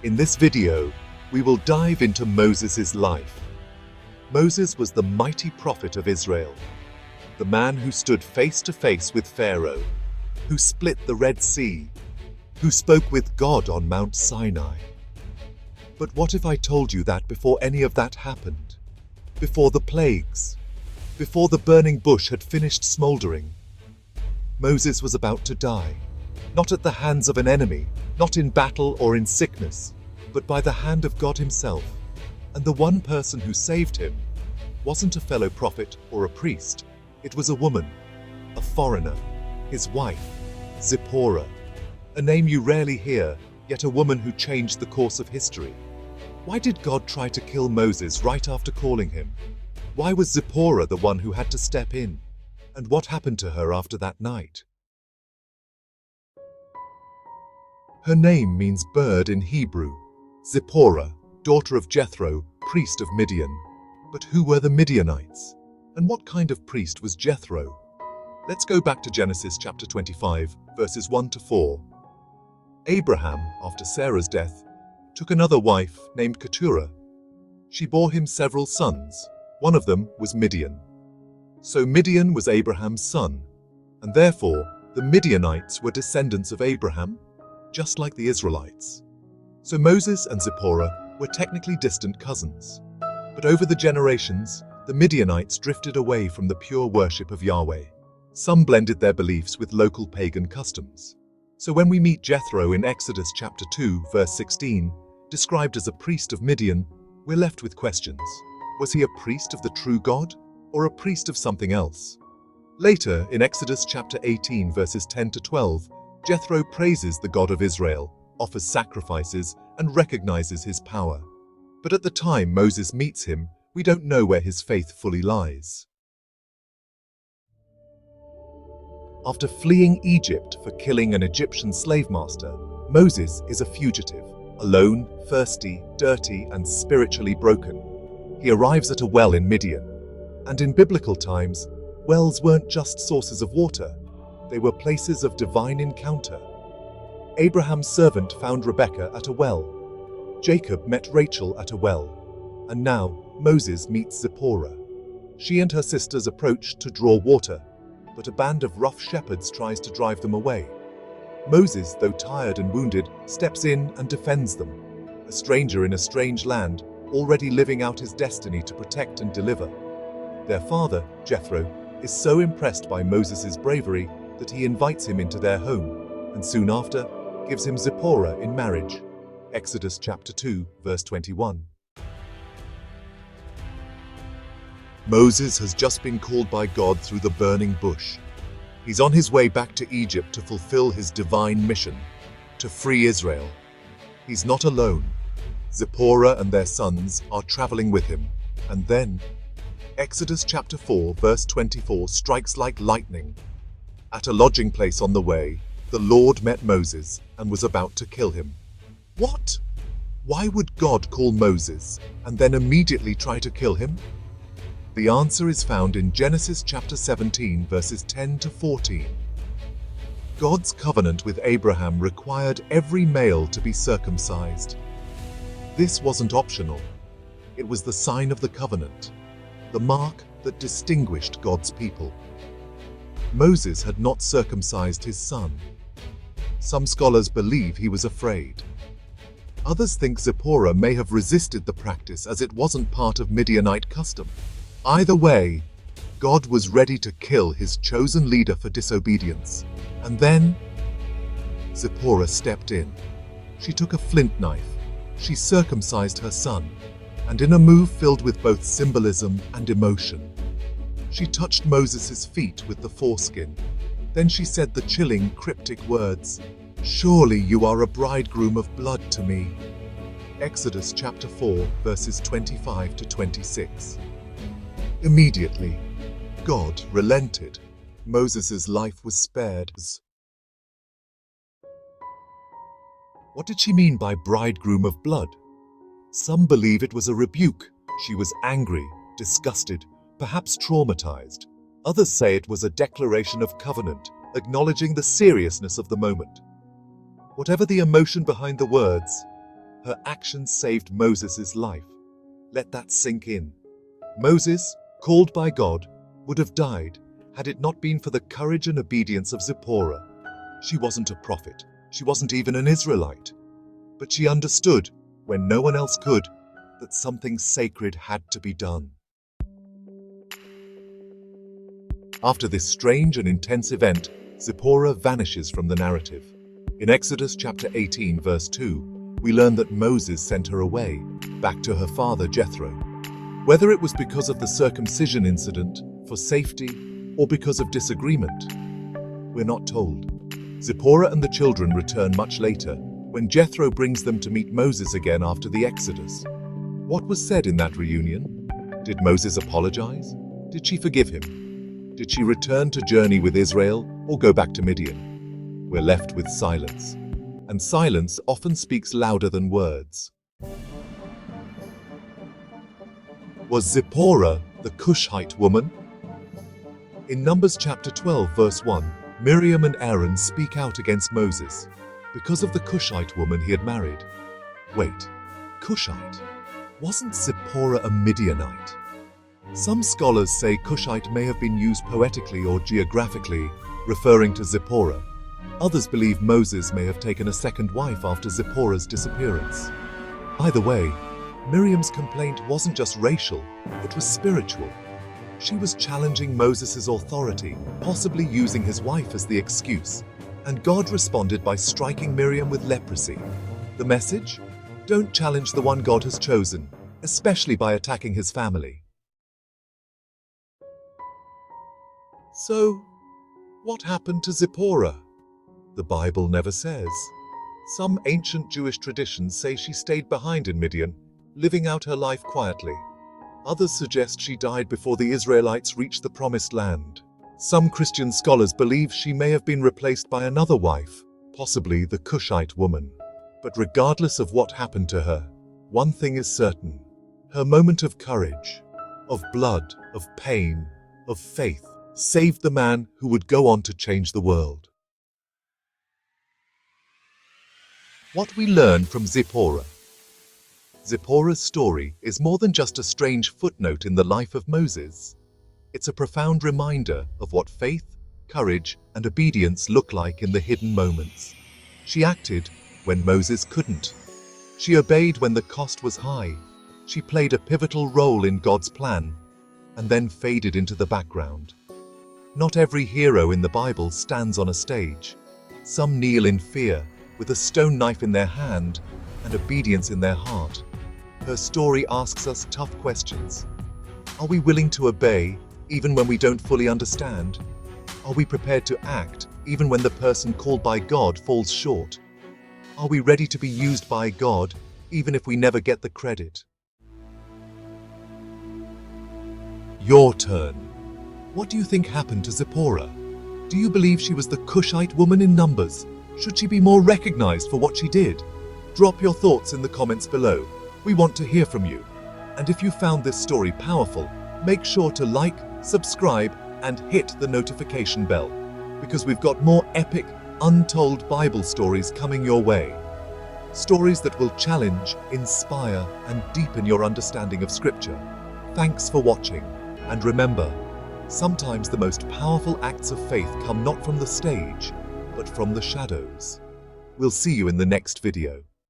In this video, we will dive into Moses' life. Moses was the mighty prophet of Israel, the man who stood face to face with Pharaoh, who split the Red Sea, who spoke with God on Mount Sinai. But what if I told you that before any of that happened? Before the plagues? Before the burning bush had finished smoldering? Moses was about to die, not at the hands of an enemy, not in battle or in sickness, but by the hand of God himself. And the one person who saved him wasn't a fellow prophet or a priest. It was a woman, a foreigner, his wife, Zipporah, a name you rarely hear, yet a woman who changed the course of history. Why did God try to kill Moses right after calling him? Why was Zipporah the one who had to step in? And what happened to her after that night? Her name means bird in Hebrew. Zipporah, daughter of Jethro, priest of Midian. But who were the Midianites? And what kind of priest was Jethro? Let's go back to Genesis chapter 25, verses 1 to 4. Abraham, after Sarah's death, took another wife named Keturah. She bore him several sons. One of them was Midian. So Midian was Abraham's son, and therefore the Midianites were descendants of Abraham, just like the Israelites. So Moses and Zipporah were technically distant cousins. But over the generations, the Midianites drifted away from the pure worship of Yahweh. Some blended their beliefs with local pagan customs. So when we meet Jethro in Exodus chapter 2, verse 16, described as a priest of Midian, we're left with questions. Was he a priest of the true God, or a priest of something else? Later, in Exodus chapter 18, verses 10 to 12, Jethro praises the God of Israel, offers sacrifices, and recognizes his power. But at the time Moses meets him, we don't know where his faith fully lies. After fleeing Egypt for killing an Egyptian slave master, Moses is a fugitive, alone, thirsty, dirty, and spiritually broken. He arrives at a well in Midian. And in biblical times, wells weren't just sources of water, they were places of divine encounter. Abraham's servant found Rebekah at a well. Jacob met Rachel at a well. And now Moses meets Zipporah. She and her sisters approach to draw water, but a band of rough shepherds tries to drive them away. Moses, though tired and wounded, steps in and defends them. A stranger in a strange land, already living out his destiny to protect and deliver. Their father, Jethro, is so impressed by Moses' bravery that he invites him into their home, and soon after, gives him Zipporah in marriage. Exodus chapter 2, verse 21. Moses has just been called by God through the burning bush. He's on his way back to Egypt to fulfill his divine mission, to free Israel. He's not alone. Zipporah and their sons are traveling with him, and then Exodus chapter 4, verse 24 strikes like lightning. At a lodging place on the way, the Lord met Moses and was about to kill him. What? Why would God call Moses and then immediately try to kill him? The answer is found in Genesis chapter 17, verses 10 to 14. God's covenant with Abraham required every male to be circumcised. This wasn't optional. It was the sign of the covenant, the mark that distinguished God's people. Moses had not circumcised his son. Some scholars believe he was afraid. Others think Zipporah may have resisted the practice as it wasn't part of Midianite custom. Either way, God was ready to kill his chosen leader for disobedience. And then Zipporah stepped in. She took a flint knife. She circumcised her son, and in a move filled with both symbolism and emotion, she touched Moses' feet with the foreskin. Then she said the chilling, cryptic words, "Surely you are a bridegroom of blood to me." Exodus chapter 4, verses 25 to 26. Immediately, God relented. Moses' life was spared. What did she mean by bridegroom of blood? Some believe it was a rebuke. She was angry, disgusted, perhaps traumatized. Others say it was a declaration of covenant, acknowledging the seriousness of the moment. Whatever the emotion behind the words, Her actions saved Moses' life. Let that sink in. Moses, called by God, would have died had it not been for the courage and obedience of Zipporah. She wasn't a prophet. She wasn't even an Israelite. But she understood, when no one else could, that something sacred had to be done. After this strange and intense event, Zipporah vanishes from the narrative. In Exodus chapter 18, verse 2, we learn that Moses sent her away, back to her father Jethro. Whether it was because of the circumcision incident, for safety, or because of disagreement, we're not told. Zipporah and the children return much later, when Jethro brings them to meet Moses again after the Exodus. What was said in that reunion? Did Moses apologize? Did she forgive him? Did she return to journey with Israel or go back to Midian? We're left with silence. And silence often speaks louder than words. Was Zipporah the CUSHITE woman? In Numbers chapter 12, verse 1, Miriam and Aaron speak out against Moses because of the CUSHITE woman he had married. Wait, CUSHITE? Wasn't Zipporah a Midianite? Some scholars say CUSHITE may have been used poetically or geographically, referring to Zipporah. Others believe Moses may have taken a second wife after Zipporah's disappearance. Either way, Miriam's complaint wasn't just racial, it was spiritual. She was challenging Moses' authority, possibly using his wife as the excuse. And God responded by striking Miriam with leprosy. The message? Don't challenge the one God has chosen, especially by attacking his family. So, what happened to Zipporah? The Bible never says. Some ancient Jewish traditions say she stayed behind in Midian, living out her life quietly. Others suggest she died before the Israelites reached the Promised Land. Some Christian scholars believe she may have been replaced by another wife, possibly the CUSHITE woman. But regardless of what happened to her, one thing is certain. Her moment of courage, of blood, of pain, of faith, saved the man who would go on to change the world. What we learn from Zipporah. Zipporah's story is more than just a strange footnote in the life of Moses. It's a profound reminder of what faith, courage, and obedience look like in the hidden moments. She acted when Moses couldn't. She obeyed when the cost was high. She played a pivotal role in God's plan, and then faded into the background. Not every hero in the Bible stands on a stage. Some kneel in fear, with a stone knife in their hand and obedience in their heart. Her story asks us tough questions. Are we willing to obey, even when we don't fully understand? Are we prepared to act, even when the person called by God falls short? Are we ready to be used by God, even if we never get the credit? Your turn. What do you think happened to Zipporah? Do you believe she was the CUSHITE woman in Numbers? Should she be more recognized for what she did? Drop your thoughts in the comments below. We want to hear from you. And if you found this story powerful, make sure to like, subscribe, and hit the notification bell, because we've got more epic, untold Bible stories coming your way. Stories that will challenge, inspire, and deepen your understanding of Scripture. Thanks for watching, and remember, sometimes the most powerful acts of faith come not from the stage, but from the shadows. We'll see you in the next video.